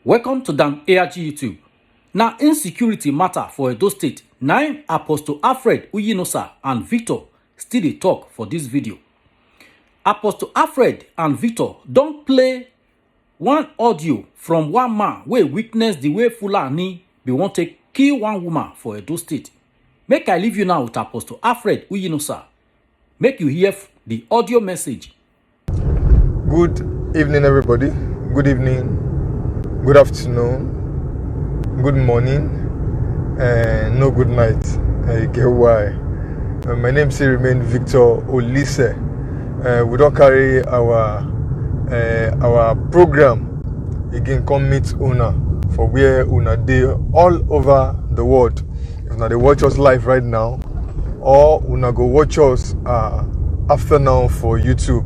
Welcome to Dan ARG YouTube. Now, insecurity matter for Edo State. Now, Apostle Alfred Uyinosa and Victor still dey talk for this video. Apostle Alfred and Victor don't play one audio from one man wey witness the way Fulani be want to kill one woman for Edo State. Make I leave you now with Apostle Alfred Uyinosa. Make you hear the audio message. Good evening, everybody. Good evening. Good afternoon, good morning, and no good night. You get why. My name still remain Victor Olise. We don't carry our program again. Come meet Una for where Una dey all over the world. If Una they watch us live right now, or Una go watch us after now for YouTube,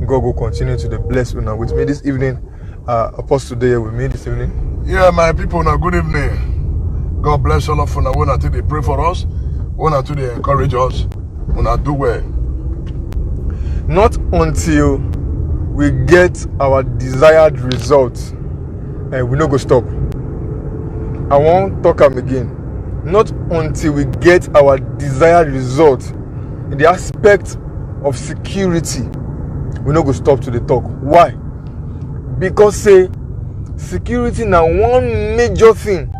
God will continue to bless Una with me this evening. Apostle today with me this evening. Yeah, my people, now good evening. God bless all of you. When I think they pray for us, when I think they encourage us, when I do well. Not until we get our desired result, we no go stop. I won't talk am again. Not until we get our desired result in the aspect of security, we no go stop to the talk. Why? Because say security now one major thing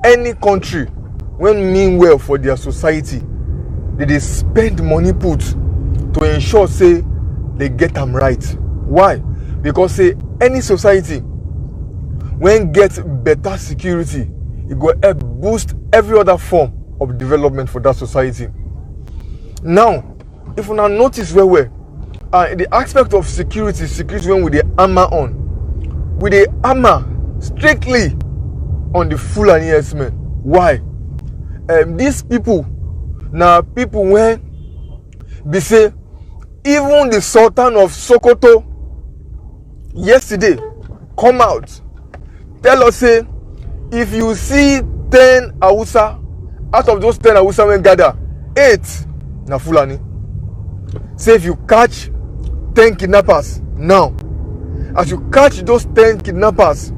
any country when mean well for their society, they spend money put to ensure say they get them right. Why? Because say any society when get better security, it go help boost every other form of development for that society. Now, if you now notice where the aspect of security when we the armor on, with the armor strictly on the Fulani herdsmen. Why? These people now people when they say even the Sultan of Sokoto yesterday come out tell us say if you see 10 Hausa, out of those 10 Hausa when gather 8 na Fulani. Say if you catch 10 kidnappers now, as you catch those 10 kidnappers,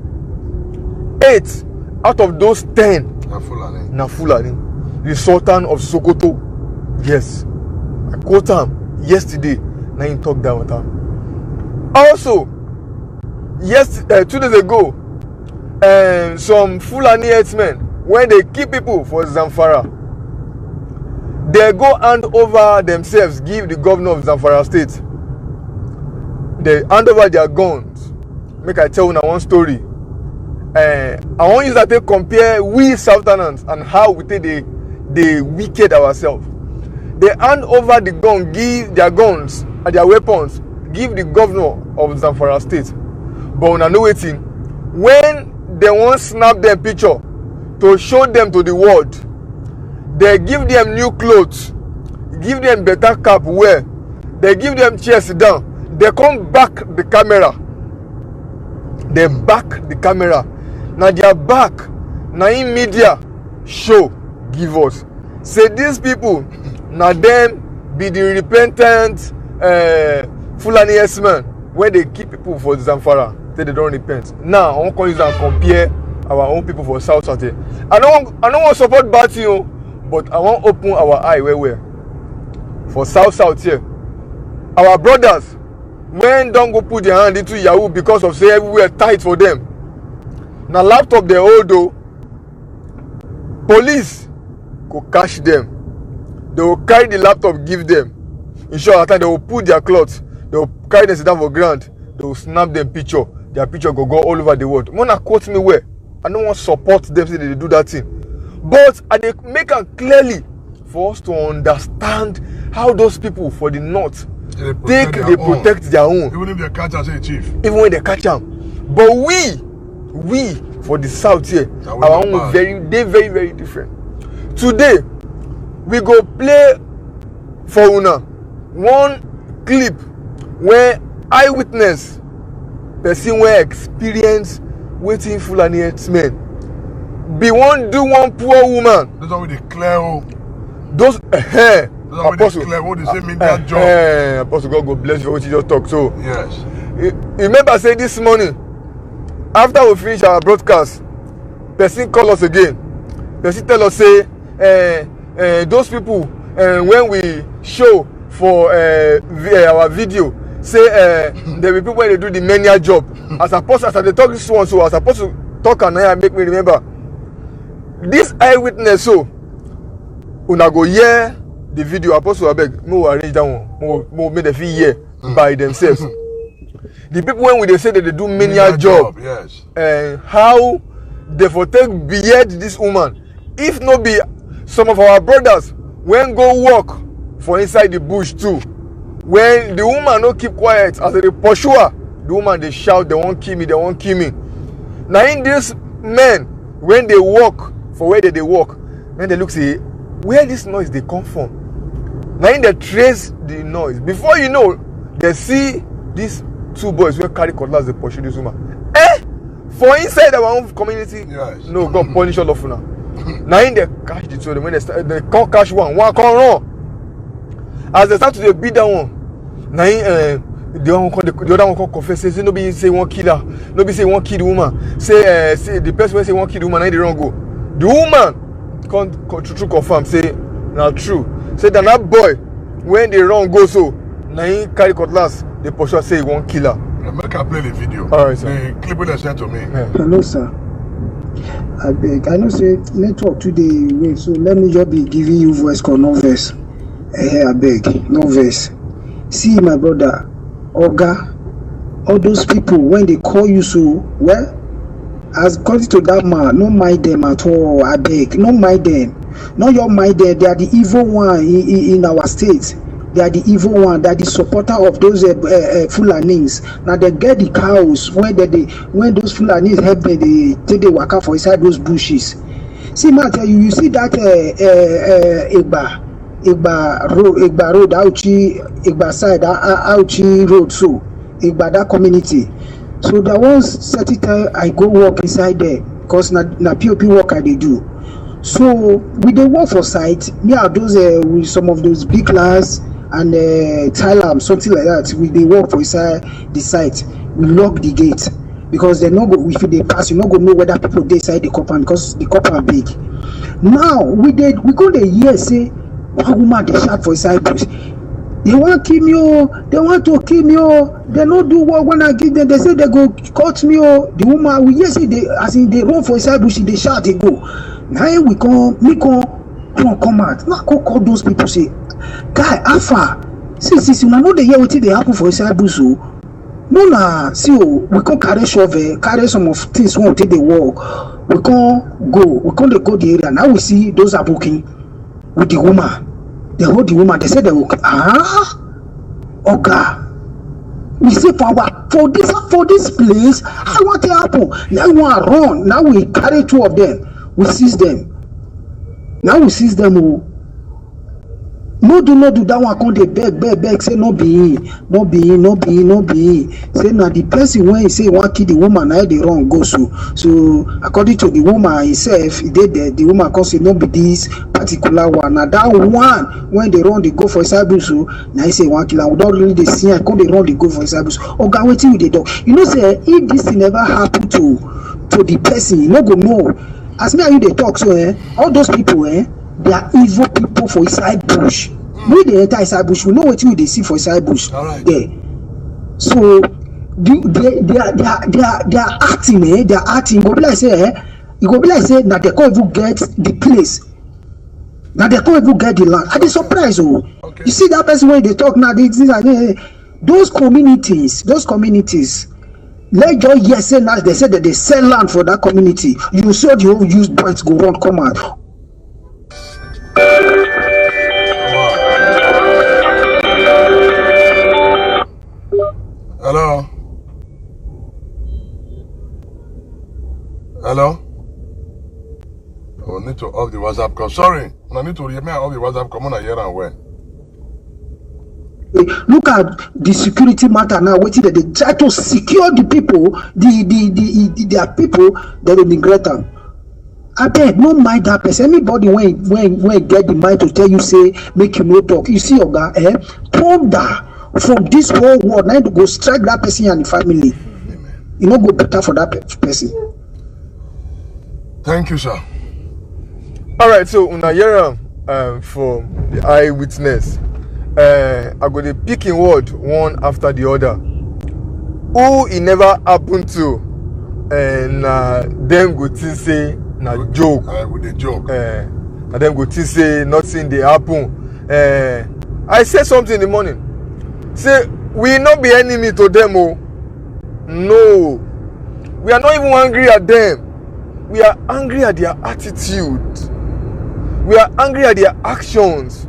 8 out of those 10 na Fulani. The Sultan of Sokoto. Yes. I quote him yesterday. Now he talked that matter. Also, 2 days ago, some Fulani herdsmen, when they kill people for Zamfara, they go hand over themselves, give the governor of Zamfara state. They hand over their guns. Make I tell you one story. I want you to compare we Southerners and how we take the wicked ourselves. They hand over the gun, give their guns and their weapons, give the governor of Zamfara state. But when I know it, when they want snap their picture to show them to the world, they give them new clothes, give them better cap wear, they give them chairs down. They come back the camera. They back the camera. Now their back, now in media show give us. Say these people, now them be the repentant Fulani herdsmen when they keep people for Zamfara, they don't repent. Now I want to use and compare our own people for South South. I don't want to support bad thing, but I want to open our eye where for South South here. Our brothers, when don't go put their hand into Yahoo because of say everywhere tight for them. Now laptop they hold though. Police go catch them. They will carry the laptop, give them. In short, at time they will put their clothes. They will carry them sit down for ground. They will snap them picture. Their picture go all over the world. Wanna quote me where? I don't want to support them say they do that thing. But I they make it clearly for us to understand how those people for the north they protect their own. Even if they catch them, say chief. Even when they catch them. But we for the south here, our own very very different. Today, we go play for Una one clip where eyewitness person where experience waiting Fulani herdsmen be one do one poor woman. Those are with the clear. Those Apostle, what they say mean that job. Apostle, God bless you for what you just talk. So yes. Remember say this morning after we finish our broadcast, person call us again. Person tell us say those people when we show for our video say there be people when they do the menial job. As they talk this one, so I supposed to talk and I make me remember this eyewitness. So una go hear the video. Apostle abeg, me will arrange that one. More make the feel hear by themselves. The people when they say that they do menial job, yes, how they for take behead this woman. If no be some of our brothers when go walk for inside the bush too, when the woman no keep quiet as they pursue her, the woman they shout, they won't kill me, they won't kill me. Now in these men, when they walk for where they walk, when they look see where this noise they come from. Now in they trace the noise. Before you know, they see these two boys will carry cutlass, they pursue this woman. For inside our own community, yes. No, God punish all of you now. Now in they catch the two of them, when they can't catch one can run. As they start to beat that one, now the other one can confess, say nobody say one killer, nobody say one kill the woman. Say the person when say one kill the woman, now they don't go. The woman can't true confirm, say now true. Say that boy when they run go so, now he carry cutlass, they pursue say one killer. Make I play the video. All right, sir. The clip they sent to me. Yeah. Hello, sir. I beg. I know say network today way, so let me just be giving you voice call, no verse. I beg, no verse. See, my brother, Oga, all those people when they call you so well, as according to that man, no mind them at all. I beg, no mind them. No, your mind them. They are the evil one in our state. They are the evil one. They are the supporter of those Fulanese. Now they get the cows when those Fulanese help them, they take the waka for inside those bushes. See, man, tell you, you see that Igba road, Igba side, Auchi road, so Igba that community. So there was certain time I go walk inside there, because na POP work I they do. So we dey work for site. Me are those with some of those big lads and Thailand, something like that. We dey work for inside the site. We lock the gate because they no go. If they pass, you no go know whether people dey inside the compound because the compound big. Now we go dey hear say one woman dey shout for inside bush. They want kill me, oh. They want to kill me, oh. They no do what when I give them. They say they go cut me, oh. The woman we hear say they as in they run for inside bush, they shout, they go. Now we come out. Now go call those people say, guy, Alpha, see, you know they hear what they happen for inside bush, oh. No na see, oh, we can carry shovel, carry some of things won't take the walk. We can they go the area. Now we see those are booking with the woman. They hold the woman, they say they will Oga. We say for this place, I want to happen. Now we want to run. Now we carry two of them. We seize them. Now we seize them. Oh. No do that one. Come they beg. Say no be. Say now the person when he say want kill the woman, now they run go so. So according to the woman himself, he did that. The woman come say no be this particular one. Now that one when they run, they go for Isabu. So now he say one killer. We don't really they see. I come they run, they go for Isabu. Oh God, waiting with the dog. You know say if this thing never happen to the person, you no go know. As me and you they talk so all those people they are evil people for inside bush. We they enter inside bush, we know what they see for inside bush. Right. Yeah. So they are acting, they are acting. Go be like say, now they can't even get the place. Now they can't even get the land. I dey surprised, oh. Okay. You see that person when they talk now, those communities. Let just hear say now they say that they sell land for that community. You saw the whole used boys go run come out. Hello? Oh, I need to off the WhatsApp call. Sorry, I need to hear me off the WhatsApp call. I'm gonna hear and when. Look at the security matter now. Waiting that they try to secure the people, their people that will migrate them. I beg, no mind that person. Anybody when get the mind to tell you say make you no talk. You see, Oga, ponder from this whole world. Now to go strike that person and the family. e no go better for that person. Thank you, sir. All right, so una hear am from the eyewitness. I go dey pick in word one after the other. Who e never happen to, na dem go think say na joke. With a joke. Na dem go think say nothing dey happen. I say something in the morning. Say we no be enemy to them, oh. No, we are not even angry at them. We are angry at their attitude. We are angry at their actions.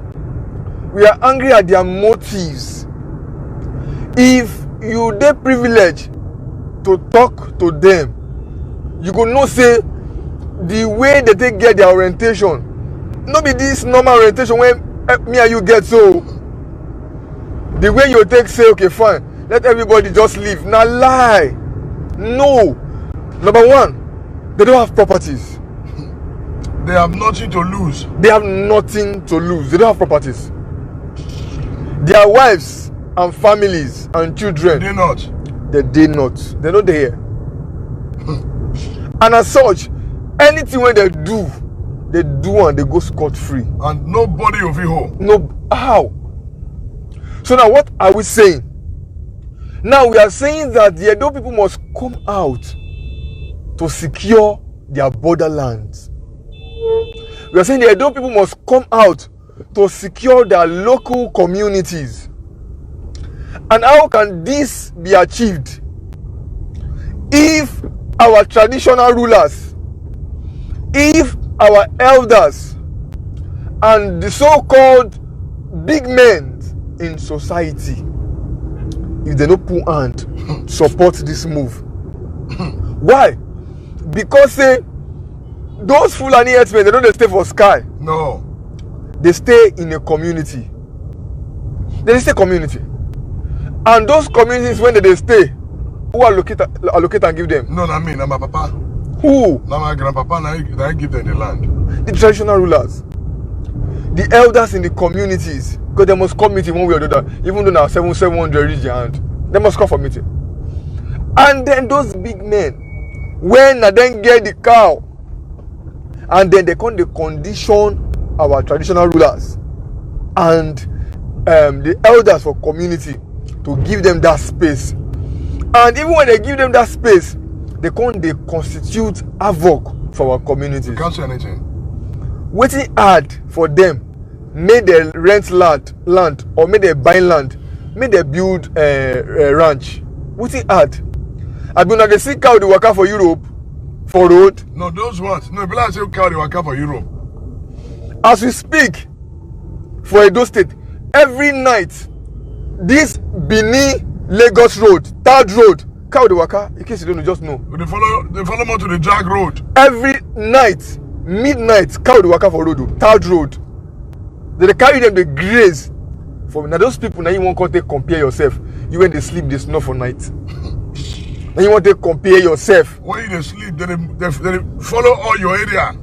We are angry at their motives. If you dey privileged to talk to them, you go know say the way they take get their orientation no be this normal orientation wey me and you get. So the way you take say okay fine, let everybody just leave, na lie. No. Number one, they don't have properties. They have nothing to lose. They have nothing to lose. They don't have properties. Their wives and families and children, They not. they not. They're not there. And as such, anything when they do and they go scot-free. And nobody of you home. No, how? So now what are we saying? Now we are saying that the Edo people must come out to secure their borderlands. We are saying the Edo people must come out to secure their local communities. And how can this be achieved? If our traditional rulers, if our elders, and the so-called big men in society, if they don't put hand support this move. Why? Because say those Fulani herdsmen, they don't stay for sky. No. They stay in a community. They stay community. And those communities, when they stay, who allocate and give them? No, not me, not my papa. Who? Not my grandpapa, now I give them the land. The traditional rulers. The elders in the communities. Because they must come meeting one way or the other. Even though now 700 reach their hand. They must come for meeting. And then those big men, when they then get the cow, and then they come the condition our traditional rulers and the elders for community to give them that space. And even when they give them that space, they constitute havoc for our communities. You can't say anything. Waiting hard for them, may they rent land or may they buy land, may they build a ranch. Waiting hard. I do not see cow they work out for Europe for road. No, those ones. No, but I say cow they work out for Europe. As we speak, for Edo State, every night, this Benin Lagos road, third road, cow they waka. In case you don't know, just know. They follow more to the drag road. Every night, midnight, cow they waka for road, third road. They carry them, they graze. For now, those people now you want to compare yourself. You when they sleep, they snore for night. Now you want to compare yourself. When you sleep, they follow all your area.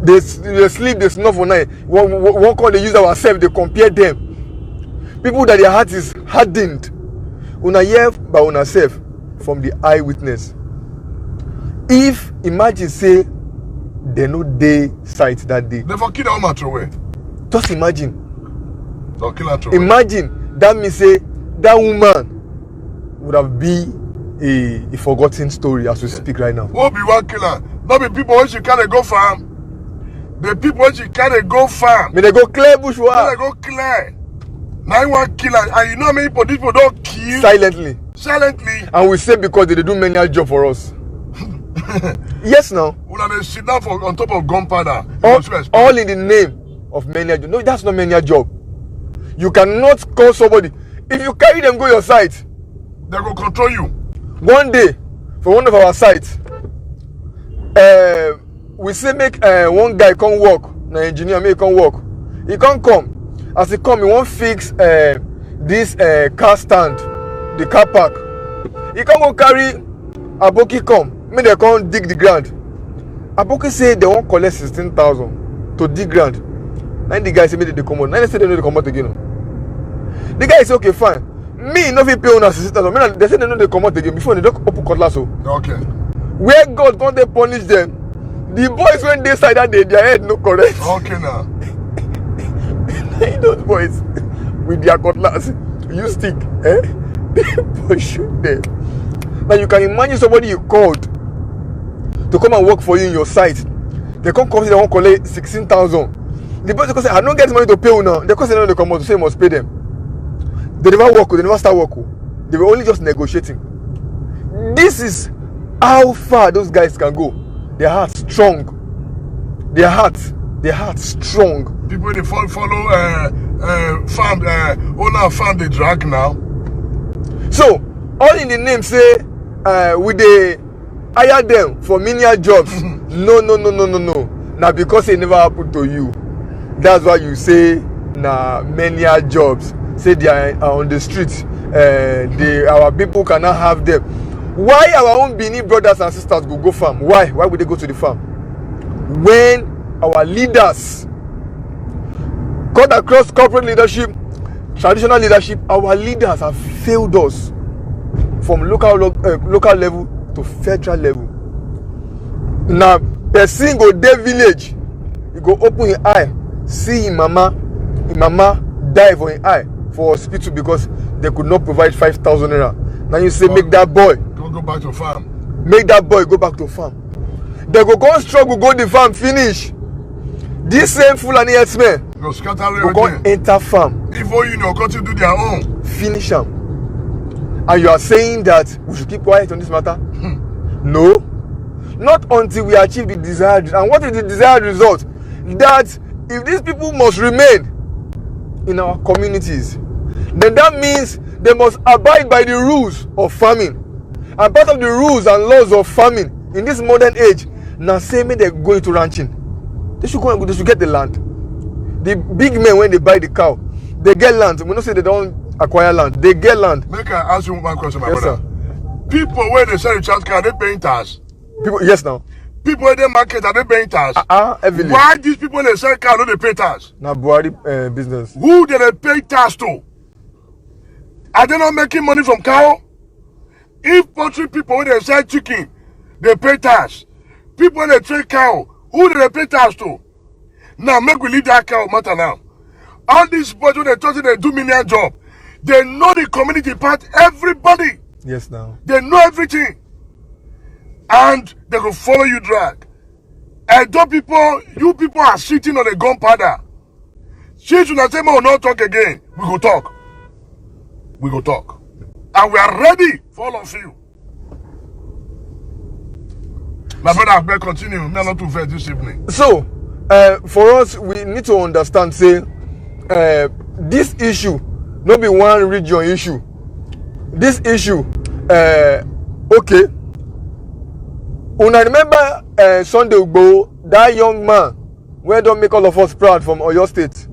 They sleep, they snore for night. One call they use ourselves, they compare them. People that their heart is hardened. Una hear by una self from the eyewitness. If imagine say they no day sight that day. They for kill that woman throw away. Just imagine. They'll kill her throw away. Imagine that means say that woman would have been a forgotten story as we speak right now. Who be one killer? Not be people when she can't go farm. The people when she can't go farm. May they go clear bush for When her they go clear. Now you want killer, and you know how many people don't kill silently. silently. And we say because they do many job for us. Yes, now. When they sit down on top of gunpowder, All in the name of many job. No, that's not many job. You cannot call somebody. If you carry them go your site, they go control you. one day for one of our sites, we say make one guy come work, na engineer make come work. He can't come. As he come, he won't fix this car stand, the car park. He can't go carry Aboki come, make they come dig the ground. Aboki say they won't collect 16,000 to dig ground. Then the guy say make they come out. Then they say they know they come out again. The guy say okay fine, Me no fit pay una 60,000. They say they know they come out again before they don't open cutlass. So Okay. where God can't they punish them? The boys when they side that day, their head no correct. Okay now. Those boys with their cutlass, you stick, eh? They pursue them. Now you can imagine somebody you called to come and work for you in your site. They come they won't collect 16,000. The boys say, I don't get money to pay you now. They say no, they come out to say you must pay them. They never work, they never start work. They were only just negotiating. This is how far those guys can go. Their heart strong. Their heart strong. People they follow farm owner farm they drag now. So all in the name say we dey hire them for menial jobs. No. Now because it never happened to you, that's why you say na menial jobs. Say they are on the street. Our people cannot have them. Why our own Bini brothers and sisters go farm? Why would they go to the farm? When our leaders cut across corporate leadership, traditional leadership, our leaders have failed us from local level to federal level. Now, person go dey village, he go open his eye, see him mama die for his eye for hospital because they could not provide 5,000 naira. Now you say make that boy go back to farm. Make that boy go back to farm. They go struggle go the farm finish. This same Fulani herdsmen Go scatter go everything. enter farm. If all you know, got to do their own. Finish them. And you are saying that we should keep quiet on this matter? No. Not until we achieve the desired. And what is the desired result? That if these people must remain in our communities, then that means they must abide by the rules of farming. And part of the rules and laws of farming in this modern age, now say me they're going to ranching. They should get the land. The big men, when they buy the cow, they get land. We don't say they don't acquire land. They get land. Make I ask you one question, my Yes, brother. sir. People where they sell the child car, they paying tax. People, yes, now. People where they market, are they paying tax? Heavily. Why these people they sell car, don't they pay tax? Now, Buhari business. Who did they pay tax to? Are they not making money from cow? If poultry people when they sell chicken, they pay tax. People when they trade cow, who do they pay tax to? Now make we leave that cow matter now. All these boys when they talk they do menial job, they know the community part, everybody. Yes, now. They know everything. And they will follow you drag. And those people, you people are sitting on a gunpowder. Since you say, will not talk again, we go talk. We go talk. And we are ready for all of you. My brother, I better continue. Me not too fair this evening. So, for us, we need to understand, say, this issue, not be one region issue. This issue, okay. Una remember Sunday Igboho, that young man, where don't make all of us proud from Oyo State.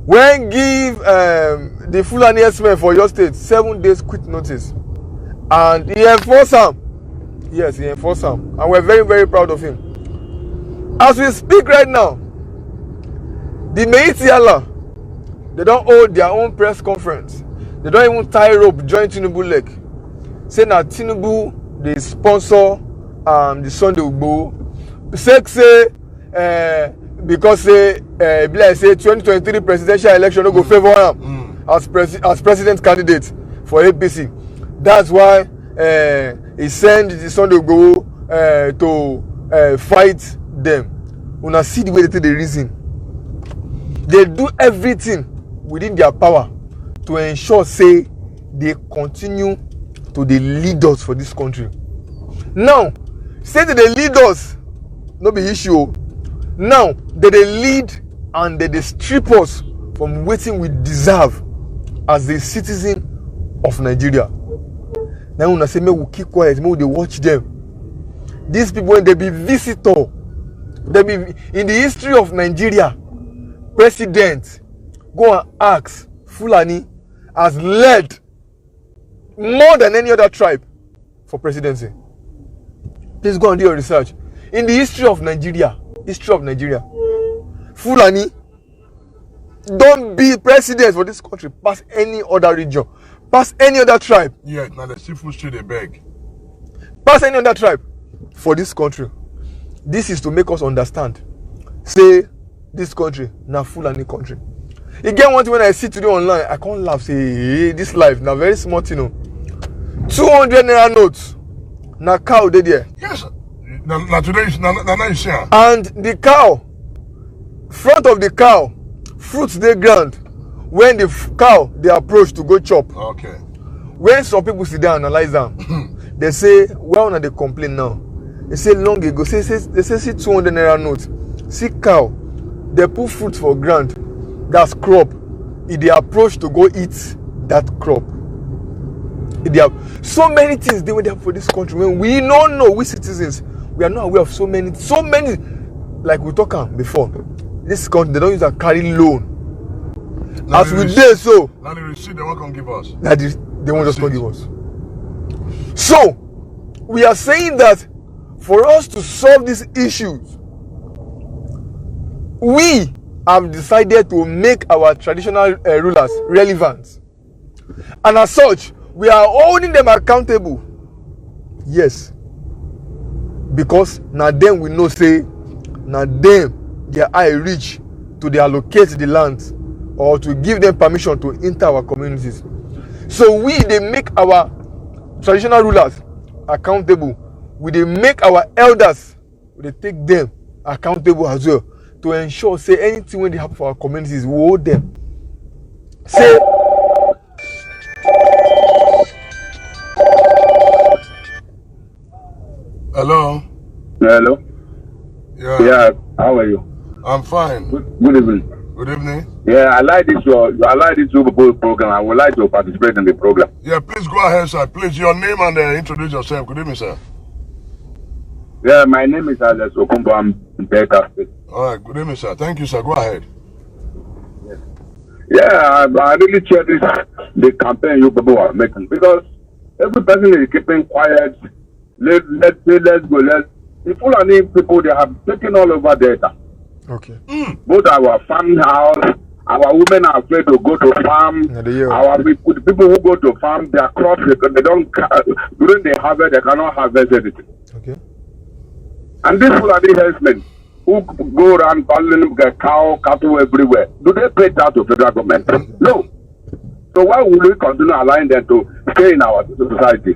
When give the Fulani herdsmen for Oyo State 7 days quit notice. And he enforced them. Yes, he enforced them. And we're very, very proud of him. As we speak right now, the Meiti Allah, they don't hold their own press conference. They don't even tie rope, join Tinubu leg. Say that Tinubu, they sponsor the Sunday Igboho. Say, because say 2023 presidential election no go favor him as president candidate for APC. That's why he send the Sunday Igboho to fight them. Una see the way they take the reason. They do everything within their power to ensure say they continue to the leaders for this country. Now, say that they lead us, no be issue. Now, they lead and they strip us from waiting we deserve as a citizen of Nigeria. Now, when I say, may we keep quiet, may we watch them. These people, when they be visitor, they be in the history of Nigeria, president go and ask Fulani has led more than any other tribe for presidency. Please go and do your research. In the history of Nigeria, Fulani don't be president for this country past any other region, pass any other tribe. Yeah, now the seafood street they beg. Pass any other tribe for this country. This is to make us understand. Say this country na Fulani country. Again, one thing when I see today online, I can't laugh. Say, hey, this life now very smart, 200 naira notes. Na cow dey there. Yes. Now today is now you see. And the cow, front of the cow, fruits dey ground. When the cow they approach to go chop. Okay. When some people sit down and analyze them, they say, well, now they complain now. They say long ago, they say 200 naira notes. See cow, they put fruit for ground. That's crop. If they approach to go eat that crop. If they have so many things they were there for this country. When we don't know, we citizens, we are not aware of so many, like we talked before. This country, they don't use a carry loan. Now As we did so. Now the receipt they won't come give us. That is, they won't just come give us. So, we are saying that for us to solve these issues, we have decided to make our traditional rulers relevant. And as such, we are holding them accountable. Yes. Because now them we know say, now them their eye reach to they allocate the land or to give them permission to enter our communities. So they make our traditional rulers accountable. They make our elders, they take them accountable as well to ensure say anything when they happen for our communities, we hold them. Say hello. Hello. Yeah. Yeah. How are you? I'm fine. Good evening. Good evening. Yeah, I like this program. I would like to participate in the program. Yeah, please go ahead, sir. Please, your name and introduce yourself. Good evening, sir. Yeah, my name is Alex Okumbo. I'm in Delta State. All right. Good evening, sir. Thank you, sir. Go ahead. Yeah, I really cherish the campaign you people are making because every person is keeping quiet. Let's go. The Fulani people, they have taken all over data. okay. Both our farmhouse, our women are afraid to go to farm. Our people, the people who go to farm, their crops, they don't, during the harvest, they cannot harvest anything. Okay. And these Fulani herdsmen who go around calling cow, cattle everywhere, do they pay that to federal government? No. So why would we continue allowing them to stay in our society?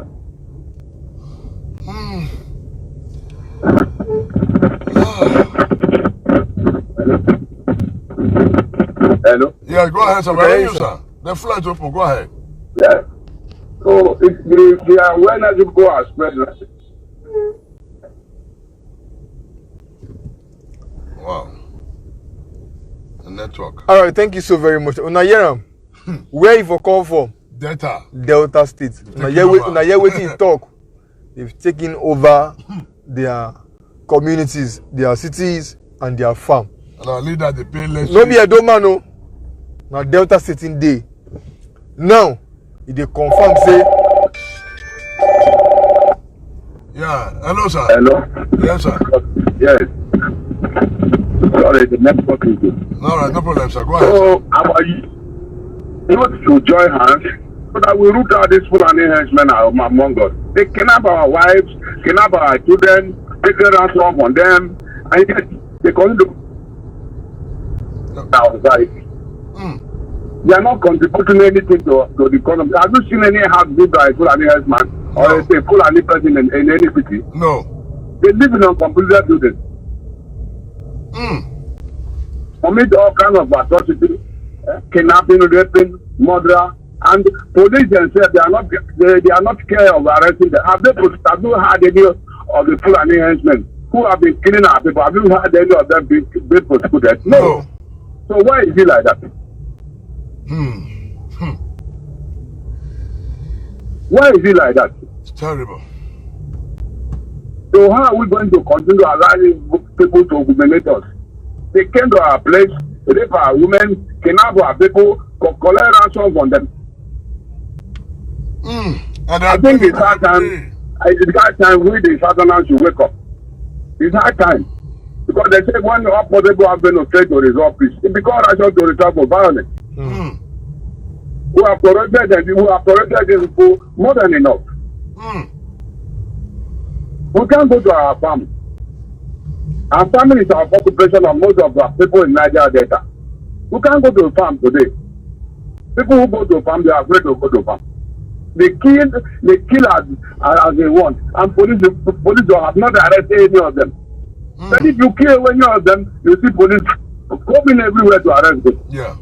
Hello? Yeah, go ahead, sir. Where are you, sir? The floor is open. Go ahead. Yeah. So if the awareness you go are spread. Wow. The network. All right, thank you so very much. Unayeram, where you for call from? Delta State. Unaye waiting talk. They've taken over their communities, their cities, and their farm. And our leader, they pay less. No be a doman, no. Now Delta State in day. Now, if they confirm say. Yeah. Hello, sir. Hello? Yes, sir. Yes. Sorry, the network is good. All right, no problem, sir. Go ahead. So, our youth should join hands so that we root out these Fulani henchmen among us. They kidnap our wives, kidnap our children, take their ransom from them, and yet they continue our society. They are not contributing anything to the economy. Have you seen any house built by a Fulani herdsman or a Fulani person in any city? No. They live in uncompleted buildings. Commit all kinds of atrocities, kidnapping, raping, murder, and police themselves they are not scared of arresting them. Have you heard any of the Fulani henchmen who have been killing our people? Have you heard any of them being prosecuted? No. So why is it like that? Why is it like that? It's terrible. So how are we going to continue allowing people to humiliate us? They came to our place, rape our women, kidnap our people, collect ransom from them. And I think it's hard time. It's hard time we the Southerners should wake up. It's hard time. Because they say when all possible have been afraid to resolve peace, it becomes rational to return for violence. We have corrected them for more than enough. We can't go to our farm. Our farming is our occupation of most of our people in Niger Delta. We can't go to a farm today. People who go to a farm, they are afraid to go to a farm. They kill as they want, and police have not arrested any of them. But if you kill any of them, you see police coming everywhere to arrest them. Yeah.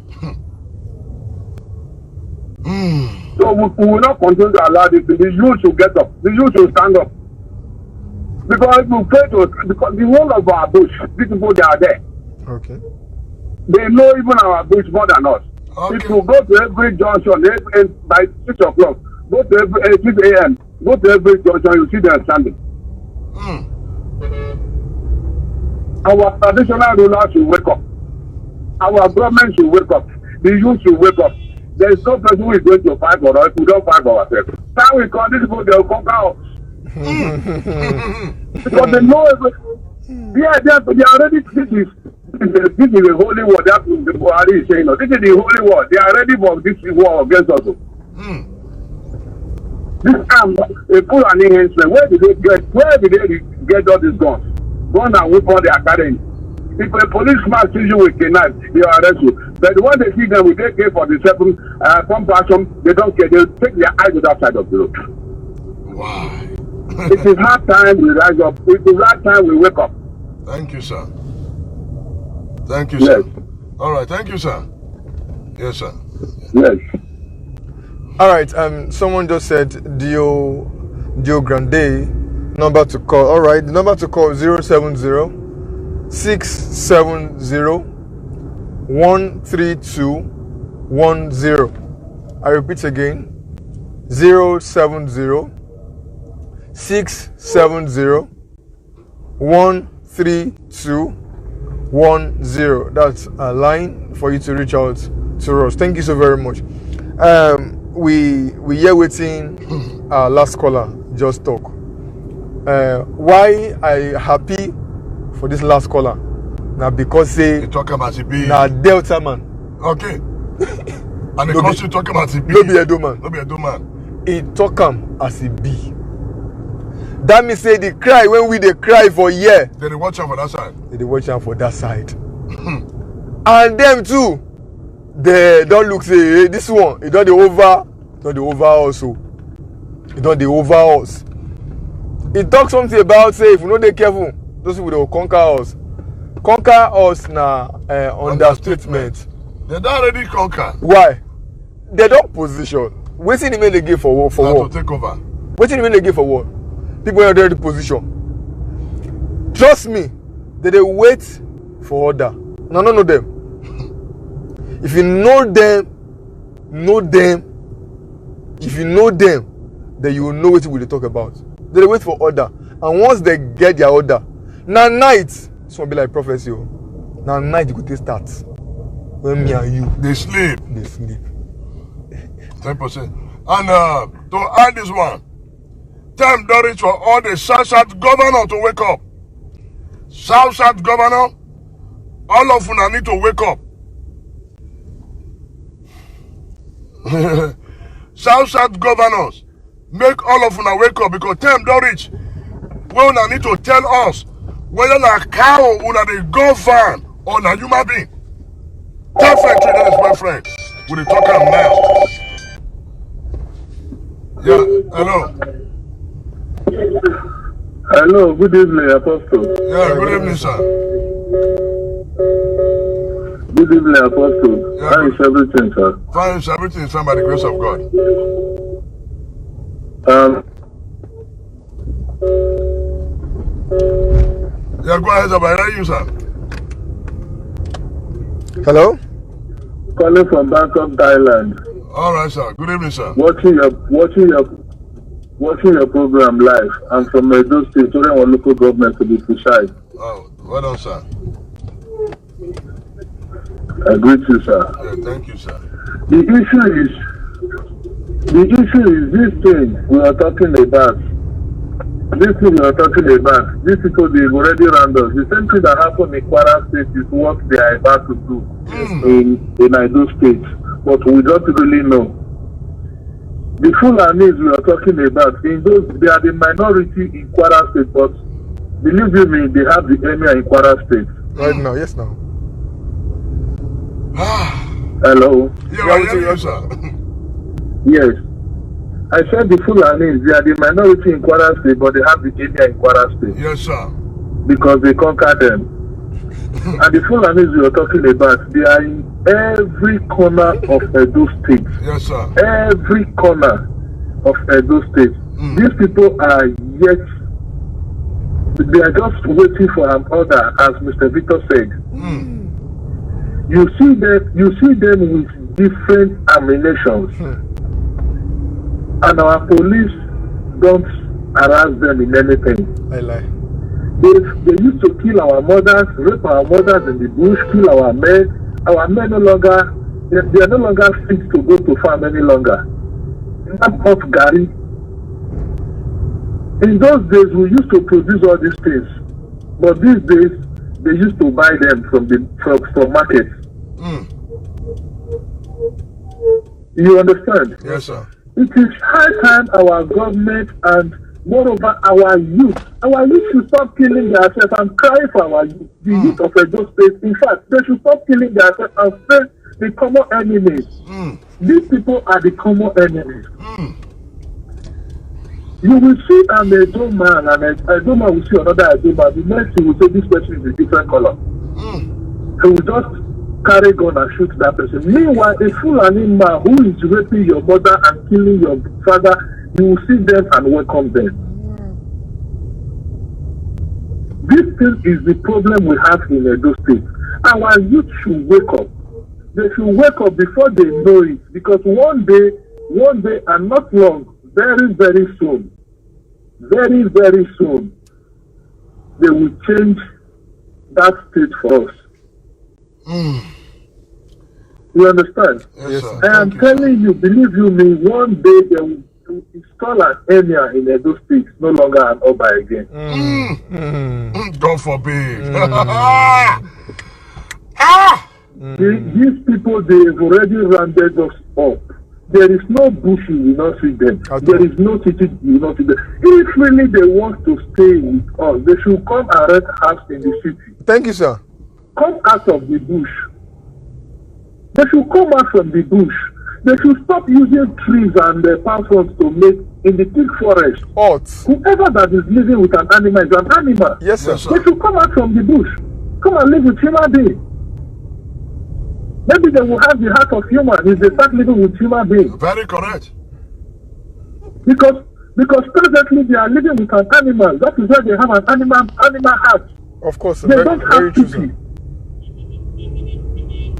So we will not continue to allow this. The youth should get up. The youth should stand up. Because if we fail to, because the whole of our bush, these people, they are there. Okay. They know even our bush more than us. Okay. If you go to every junction by 6 o'clock, go to every 6 a.m., go to every junction, you see them standing. Our traditional rulers should wake up. Our government should wake up. The youth should wake up. There is no person who is going to fight for us if we don't fight for ourselves. Time we call these people, they will conquer us. Because they know everything. Yeah, they are already, this is a holy war. That's what the Buhari is saying. This is the holy war. They are ready for this war against us. This a full and enhancement. Where did they get all these guns? Guns and weapons they are carrying. If a policeman sees you with a knife, they will arrest you. But when they see them with AK-47 pump action, they don't care. They take their eyes to that side of the road. Wow. It is hard time we rise up. It is hard time we wake up. Thank you, sir. Thank you, sir. Yes. All right, thank you, sir. Yes, sir. Yes. All right. Someone just said Dio Grande number to call. All right. The number to call 070-670-13210. I repeat again. 070-670-13210. That's a line for you to reach out to us. Thank you so very much. We here waiting our last caller just talk. Why I happy for this last caller? Now because say You talk about it be na Delta man. okay. And the No cost be- you talk about it be No be Edo man. No be Edo man. He talk am as he be. That means say the cry when we dey cry for year, Then they watch out for that side. they dey watch am for that side. And them too, they don't look say hey, this one, it don't dey over us o. It don't dey over us. He talk something about say if we no dey careful, those people they will conquer us. Conquer us na understatement. They don't already conquer. Why? They don't position. Wetin the men dey give for war? For Now war. to take over. Wetin the men dey give for war? People wey already position. Trust me, they dey wait for order. Una no know them. If you know them. If you know them, then you will know wetin we dey talk about. They dey wait for order, and once they get their order, na night. This one be like prophecy o. Na night e go take start. When me and you They sleep. dey sleep. 10%. And to add this one, time don't reach for all the South governor to wake up. South governor, all of you need to wake up. South governors, make all of you wake up because time don't reach. We una need to tell us whether na cow una dey govern or na human being. Tell friend, that is my friend. We dey talk am now. Yeah, hello. Hello, good evening, Apostle. Yeah, good evening, sir. Good evening, Apostle. Yeah, How is everything, sir? Fine, everything is fine by the grace of God. Yeah, go ahead, sir. I hear you, sir. Hello? Calling from Bangkok, Thailand. All right, sir. Good evening, sir. Watching your program live. I'm from Edo State, during our local government to be precise. Oh, well done, sir. I greet you, sir. Yeah, thank you, sir. The issue is this thing we are talking about. This thing we are talking about. These people, they've already run us. The same thing that happened in Kwara State is what they are about to do in Edo State. But we don't really know. The Fulanis we are talking about, in those, they are the minority in Kwara State, but believe you me, they have the emir in Kwara State. Right now, yes now. Hello? Yeah, I hear you, sir. Yes. I said the Fulanis, they are the minority in Kwara State, but they have the emir in Kwara State. Yes, sir. Because they conquer them. And the Fulanis we are talking about, they are in every corner of Edo State. Yes, sir. Every corner of Edo State. These people are yet, they are just waiting for an order, as Mr. Victor said. You see them with different ammunitions. And our police don't harass them in anything. I lie. They used to kill our mothers, rape our mothers in the bush, kill our men. Our men no longer, they are no longer fit to go to farm any longer. Not of Gary. In those days, we used to produce all these things, but these days they used to buy them from markets. You understand? Yes, sir. It is high time our government and moreover our youth should stop killing themselves and cry for our youth, the youth of Edo State. In fact, they should stop killing themselves and face the common enemies. These people are the common enemies. You will see an Edo man, and Edo man will see another Edo man. The next he will say this person is a different color. He will just carry gun and shoot that person. Meanwhile, a Fulani man who is raping your mother and killing your father, you will see them and welcome them. This thing is the problem we have in Edo State. Our youth should wake up. They should wake up before they know it, because one day, and not long, very, very soon, they will change that state for us. You understand? Yes, sir. I am telling you, believe you me, one day they will install an emir in Edo State, no longer an Oba again. God forbid. These people, they have already rounded us up. There is no bush you will not see them. There is no city you will not see them. If really they want to stay with us, they should come and rent house in the city. Thank you, sir. Come out of the bush. They should come out from the bush. They should stop using trees and palm fronds to make in the thick forest. Whoever that is living with an animal is an animal. Yes, sir. They should come out from the bush. Come and live with human beings. Maybe they will have the heart of human if they start living with human beings. Very correct. Because presently they are living with an animal. That is why they have an animal heart. Of course, they don't have pity.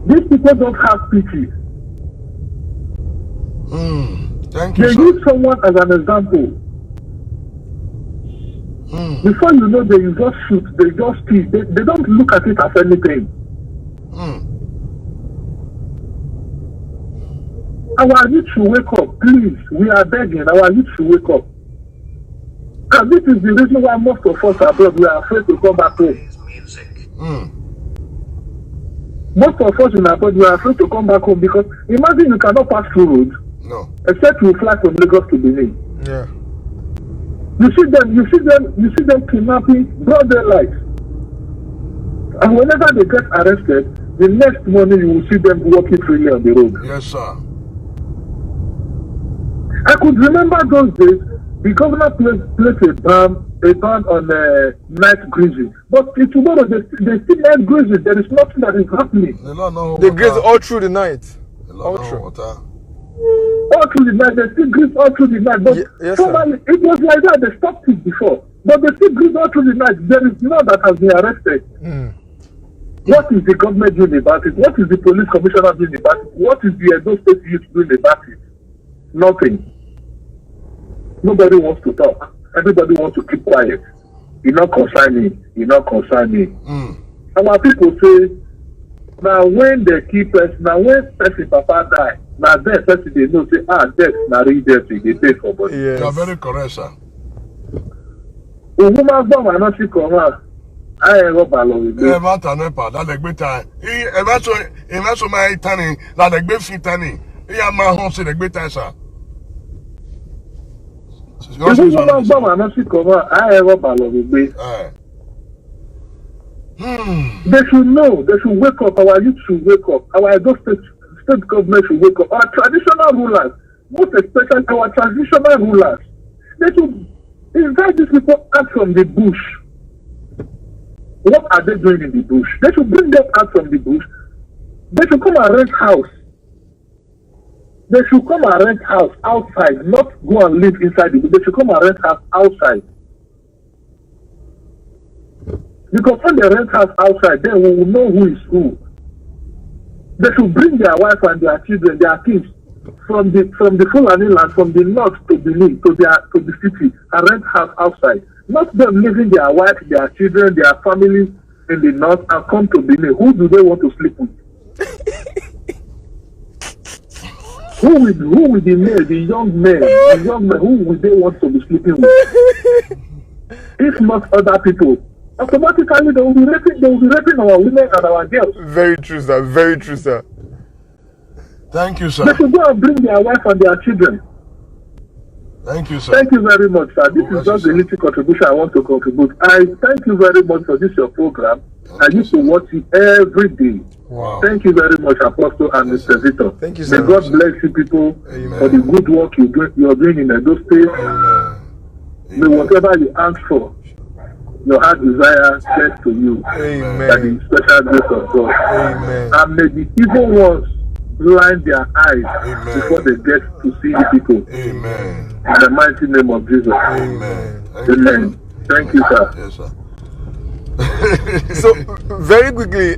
These people don't have pity. Thank you, they sir. use someone as an example. Before you know, they just shoot, they just kill. They don't look at it as anything. Our youth should wake up, please. We are begging. Our youth should wake up. And this is the reason why most of us abroad, we are afraid to come back home. Most of us in abroad, we are afraid to come back home because imagine you cannot pass through road. No. Except you fly from Lagos to Benin. Yeah. You see them kidnapping broad daylight. And whenever they get arrested, the next morning you will see them walking freely on the road. Yes, sir. I could remember those days. The governor placed a ban on night grazing. But tomorrow they still night grazing. There is nothing that is happening. They graze all through the night. All through. All through the night. They still graze all through the night. But formally, it was like that. They stopped it before. But they still graze all through the night. There is none that has been arrested. What is the government doing about it? What is the police commissioner doing about it? What is the Edo State youth doing about it? Nothing. Nobody wants to talk. Everybody wants to keep quiet. You not concern me. You not concern me. Our people say, now when they keep us, now when person papa die, now then person they know say, death na real death they pay for body. Yes. You are very correct, sir. Woman bomb and not see come out. I ain't rubber long. Eva tanepa, that like better. Eva so my tani, that like be fit tani. Iya ma hon se like better, sir. Yours is one. They should know. They should wake up. Our youth should wake up. Our Edo state government should wake up. Our traditional rulers, most especially our traditional rulers, they should invite these people out from the bush. What are they doing in the bush? They should bring them out from the bush. They should come and rent house. They should come and rent house outside, not go and live inside the bush. They should come and rent house outside. Because when they rent house outside, then we will know who is who. They should bring their wife and their children, their kids, from the Fulani land, from the north to Benin, to the city, and rent house outside. Not them leaving their wife, their children, their families in the north and come to Benin. Who do they want to sleep with? Who will the men, the young men, who will they want to be sleeping with? If not other people, automatically they will be raping our women and our girls. Very true, sir. Very true, sir. Thank you, sir. They should go and bring their wife and their children. Thank you, sir. Thank you very much, sir. This is just a little contribution I want to contribute. I thank you very much for this your program. I used to watch it every day. Wow. Thank you very much, Apostle and Mr. Victor. Thank you, sir. May God bless you people Amen. for the good work you're doing in Edo State. Amen. May whatever you ask for, your heart desire gets to you. By Amen. the special grace of God. Amen. And may the evil ones blind their eyes Amen. before they get to see the people. Amen. In the mighty name of Jesus. Amen. Amen. Thank you, sir. Yes, sir. So very quickly,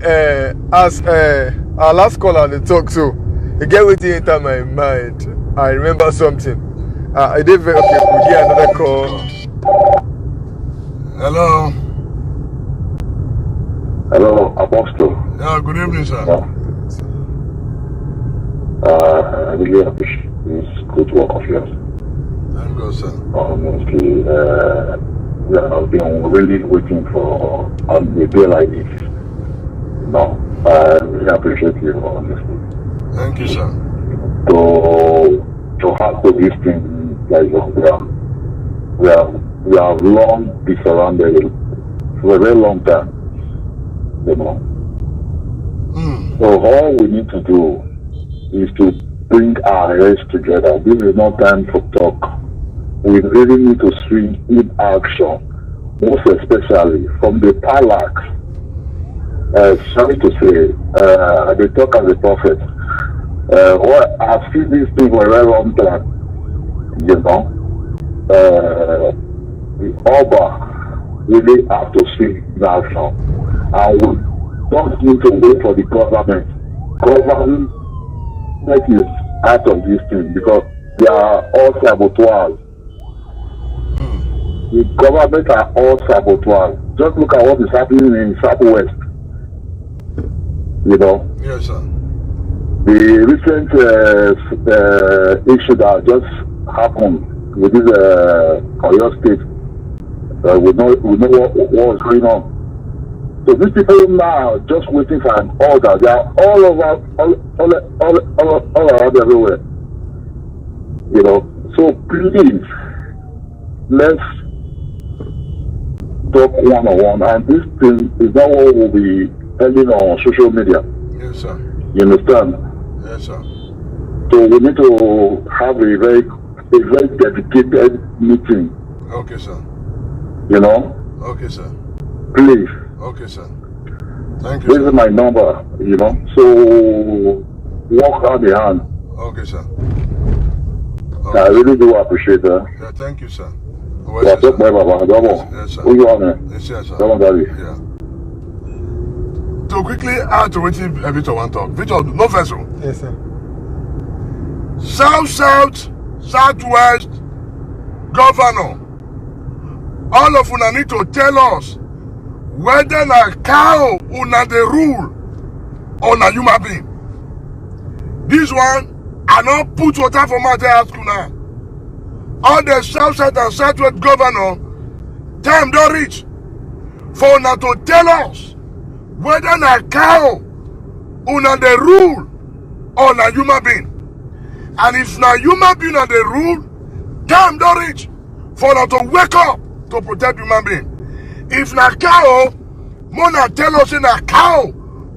as our last caller they talk so, you get what enter my mind. I remember something. I did very okay. We get another call. Hello. Hello, Apostle. Yeah, good evening, sir. I really appreciate this good work of yours. Thank God, sir. Honestly, we have been really waiting for a day like this. No, I really appreciate you, honestly. Thank you, sir. To have to this thing like we have long been surrounded for a very long time. You know. So all we need to do is to bring our heads together. This is not time for talk. We really need to swing in action, most especially from the palace. Sorry to say, they talk as a prophet. Well, I've seen this thing for a very long time. You know, the Oba really have to swing in action, and we don't need to wait for the government. Government is out of this thing because they are all saboteurs. The government are all saboteurs. Just look at what is happening in Southwest. You know. Yes, sir. The recent issue that just happened with this Oyo State, we know what was going on. So these people now are just waiting for an order. They are all over, all around everywhere. You know. So please, let's talk one-on-one. And this thing is not what we'll be telling on social media. Yes, sir. You understand? Yes, sir. So we need to have a very dedicated meeting. Okay, sir. You know? Okay, sir. Please. Okay, sir. Thank you, This sir. is my number, you know. So walk hand in hand. Okay, sir. I really do appreciate that. Yeah, thank you, sir. Yeah, talk my Baba. Yes, sir. Who you on? Yes, sir. Come on, Daddy. Yeah. To quickly add to what Victor want to talk. Victor, no vessel. Yes, sir. South, Southwest, Governor. All of una need to tell us whether na cow una dey rule or na human being. This one, I not put water for my ask una. All the South and Southwest governor, time don't reach for una to tell us whether na cow una dey rule or na human being. And if na human being una dey rule, time don't reach for them to wake up to protect human being. If na cow, Mona tell us in a cow,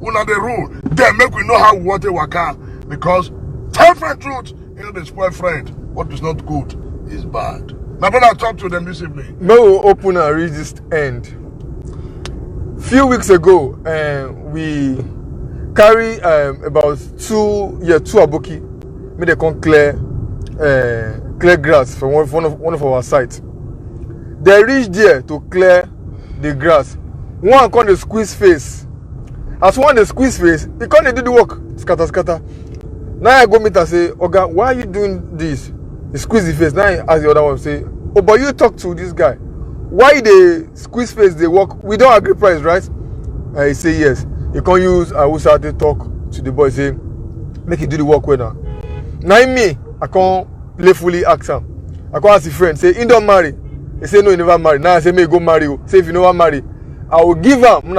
una the rule, then make we know how we want to work out. Because tell friend truth, the spoil friend. What is not good is bad. My brother talk to them this evening. May we open and read this end. Few weeks ago, we carry about two aboki, make they come clear grass from one of our sites. They reach there to clear the grass. One come dey squeeze face. As one dey squeeze face, he come dey do the work scatter. Now I go meet and say, Oga, why are you doing this? He squeeze the face. Now I ask the other one, say, oh, but you talk to this guy. Why they squeeze face, they work? We don't agree price, right? He say yes. He can't use Hausa to talk to the boy, say, make he do the work well now. Now me, I can't playfully ask him. I can't ask a friend, say, he don't marry. He say, no, he never marry. Now I say, may go marry you. Say, if you never marry, I will give him,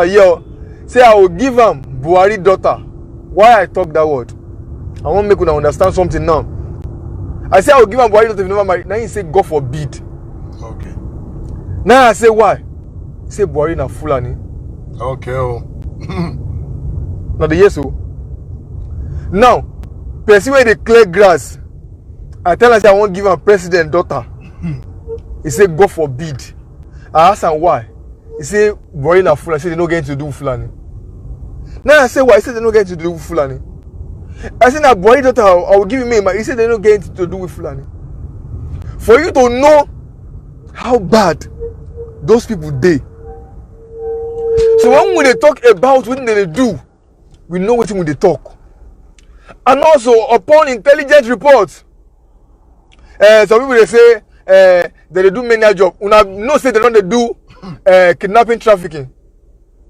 say, I will give him Buhari daughter. Why I talk that word? I want to make you understand something now. I say, I will give him Buhari daughter if you never marry. Now he say, God forbid. Okay. Now I say, why? He say, Buhari na Fulani. Okay. Oh. Now the yes, oh. Now, person where they clear grass, I tell her, say, I won't give him president daughter. He say, God forbid. I ask him why. He say, Buhari na Fulani. I say, they don't get to do Fulani. Now I say, why? He say, they don't get to do Fulani. I say, now Buhari daughter, I will give him name. He said, they don't get to do with Fulani. For you to know how bad those people dey. So when we talk about what they do, we know what they talk. And also upon intelligence reports, some people they say that they do many jobs. Una no say they don't do kidnapping, trafficking.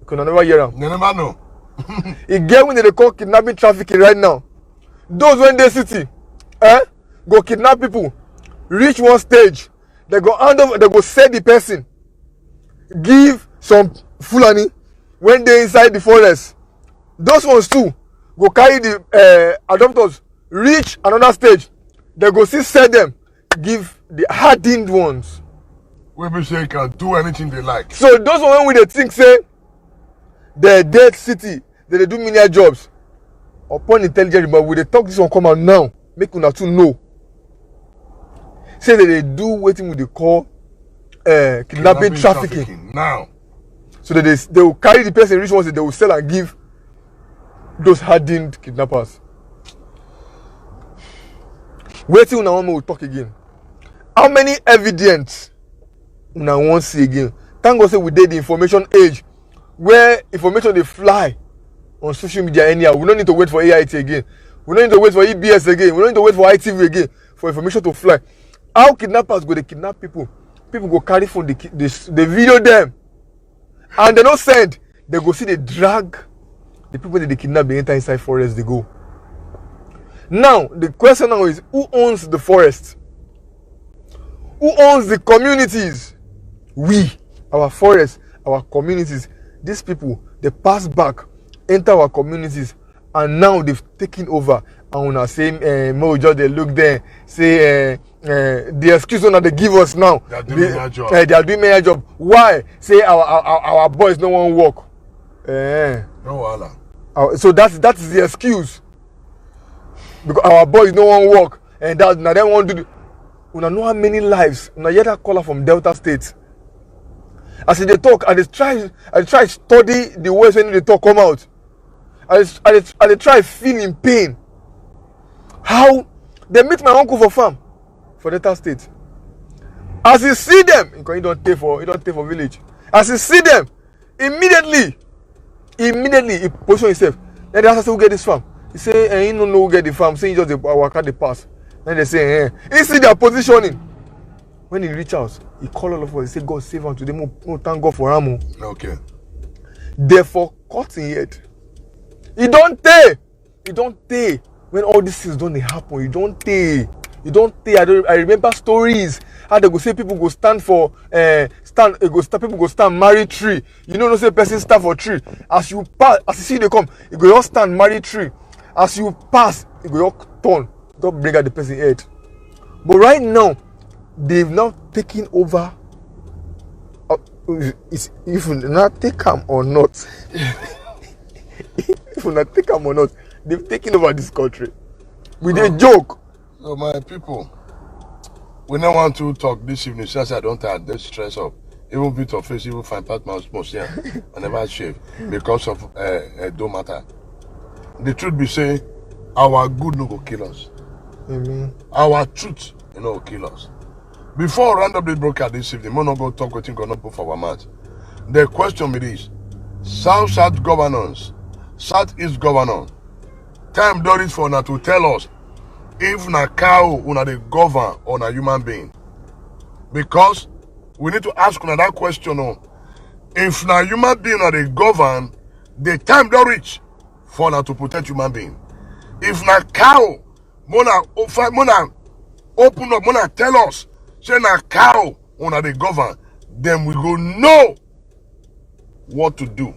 You can never hear them. You never know. It get when they call kidnapping, trafficking right now. Those when they city, go kidnap people, reach one stage, they go hand over, they go sell the person, give some Fulani when they inside the forest. Those ones too go carry the adopters, reach another stage, they go still sell them, give the hardened ones. We be say can do anything they like. So those ones when they think say the dead city, they do many jobs. Upon intelligence, but we they talk this one come out now, make una to know. Say that they do what they call kidnapping, trafficking. Now. So that they will carry the person rich ones, they will sell and give those hardened kidnappers. Wait till una will talk again. How many evidence una won't see again? Thank God say we did the information age where information they fly on social media anyhow. We don't need to wait for AIT again. We don't need to wait for EBS again. We don't need to wait for ITV again for information to fly. How kidnappers go, they kidnap people. People go carry phone, they video them. And they don't send. They go see, they drag the people that they kidnap, they enter inside forest, they go. Now, the question now is, who owns the forest? Who owns the communities? We, our forests, our communities. These people, they pass back, enter our communities, and now they've taken over. And when I say, just they look there, say, the excuse that they give us now, They are doing their job. They are doing their job. Why? Say our boys no one work. No wahala. So that is the excuse. Because our boys no one work, and that now they want to do. We don't know how many lives. We hear that caller from Delta State. As they talk, I try study the words when they talk come out. I try feel in pain. How they meet my uncle for farm for Delta State. As he see them, he don't pay for village. As he see them, immediately he position himself. Then they ask us who get this farm. He say, he don't know who get the farm. Say he just work at the pass. Then they say, he see their positioning. When he reach out, he call all of us. He say, God save him today. No thank God for him. Okay. Therefore, cut in head. He don't take. When all these things don't happen, you don't take. I remember stories how they go say people go stand for people go stand marry tree. You know, no say person stand for tree. As you pass, as you see they come, you go just stand marry tree. As you pass, you go just turn, don't bring out the person head. But right now, they've now taken over. If you not take them or not, if you not take them or not, they've taken over this country with a joke. So my people, we don't want to talk this evening since I don't have this stress up. Even bit of face, even find part my small here. I never shave because of don't matter. The truth be say, our good no go kill us. Amen. Our truth, will kill us. Before I round up the broadcast this evening, we not go talk what thing gonna put for our mouth. The question is this: South governance, Southeast governance. Time done it for now to tell us if na cow una dey govern or na human being. Because we need to ask una that question. If na human being una dey govern, the time don't reach for now to protect human being. If na cow, mona open up, mona tell us, say na cow una dey govern, then we go know what to do.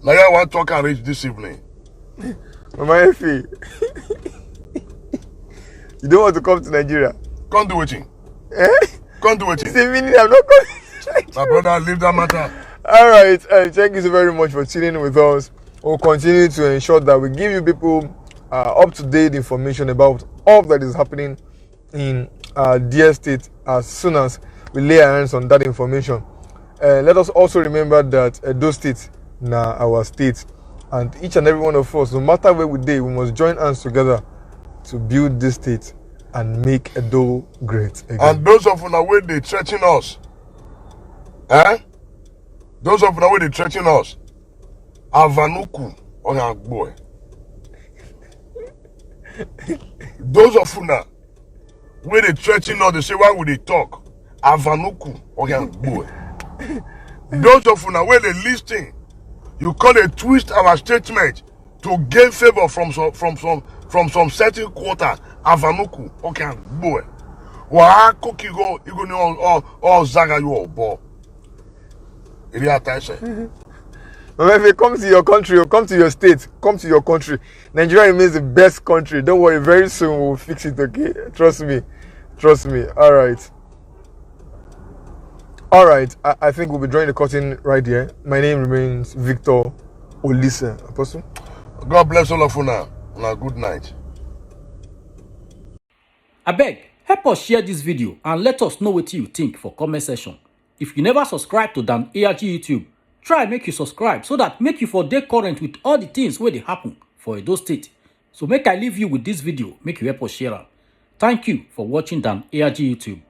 Now I want to talk and reach this evening. Mama Effie, you don't want to come to Nigeria? Can't do it. Can't do it. It's a minute, I'm not coming. My brother, leave that matter. All right, thank you so very much for tuning in with us. We'll continue to ensure that we give you people up-to-date information about all that is happening in dear state as soon as we lay our hands on that information. Let us also remember that those states now our state, and each and every one of us, no matter where we dey, we must join hands together to build this state and make Edo great again. And those of una wey dey threaten us, those of una wey dey threaten us, Avanuku or boy. Those of una wey dey threaten us, they say why would they talk? Avanuku or boy. Those of una wey dey listen, you call a twist our statement to gain favor from some certain quarter. Avanuku okay boy. Wa cookie go you go all zaga you all boy. It is attention. But if you come to your country or come to your state, come to your country, Nigeria remains the best country. Don't worry, very soon we'll fix it, okay? Trust me. All right. I think we'll be drawing the curtain right here. My name remains Victor Olise. Apostle. God bless all of you now. Good night. Abeg, help us share this video and let us know what you think for comment section. If you never subscribe to Dan ARG YouTube, try make you subscribe so that make you for dey current with all the things where they happen for Edo State. So make I leave you with this video, make you help us share am. Thank you for watching Dan ARG YouTube.